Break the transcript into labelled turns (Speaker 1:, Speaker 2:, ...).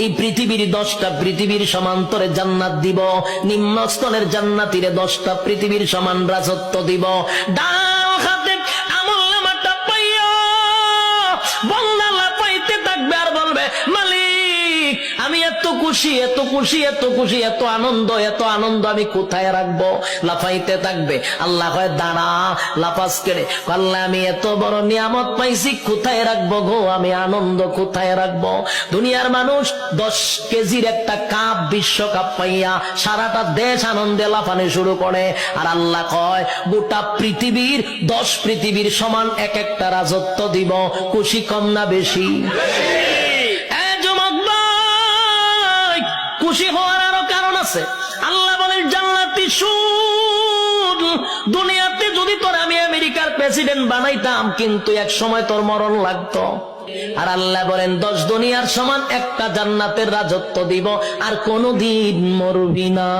Speaker 1: এই পৃথিবীর 10টা পৃথিবীর সমান্তরে জান্নাত দিব, নিম্নস্তরের জান্নাতীরে 10টা পৃথিবীর সমান রাজত্ব দিব। ডান হাতে আমলনামাটা পাইয়া বান্দা লাফাইতে থাকবে আর বলবে, মালিক আমি এত খুশি এত খুশি এত খুশি এত আনন্দ আমি কোথায় রাখবো? লাফাইতে থাকবে। আল্লাহ কয় দাঁড়া, লাফাস কেড়ে। আল্লাহ আমি এত বড় নিয়ামত পাইছি, কোথায় রাখবো গো? আমি আনন্দ কোথায় রাখবো? দুনিয়ার মানুষ 10 কেজির একটা কাপ বিশ্বকাপ পাইয়া সারাটা দেশ আনন্দে লাফানো শুরু করে, আর আল্লাহ কয় গোটা পৃথিবীর 10 পৃথিবীর সমান এক একটা রাজত্ব দিব। খুশি কম না বেশি? খুশি হওয়ার আরো কারণ আছে। আল্লাহ বলেন জান্নাতি শুন, দুনিয়াতে যদি তোর আমি আমেরিকার প্রেসিডেন্ট বানাইতাম, কিন্তু এক সময় তোর মরণ লাগতো। আর আল্লাহ বলেন 10 দুনিয়ার সমান একটা জান্নাতের রাজত্ব দিব, আর কোনদিন মরবি না।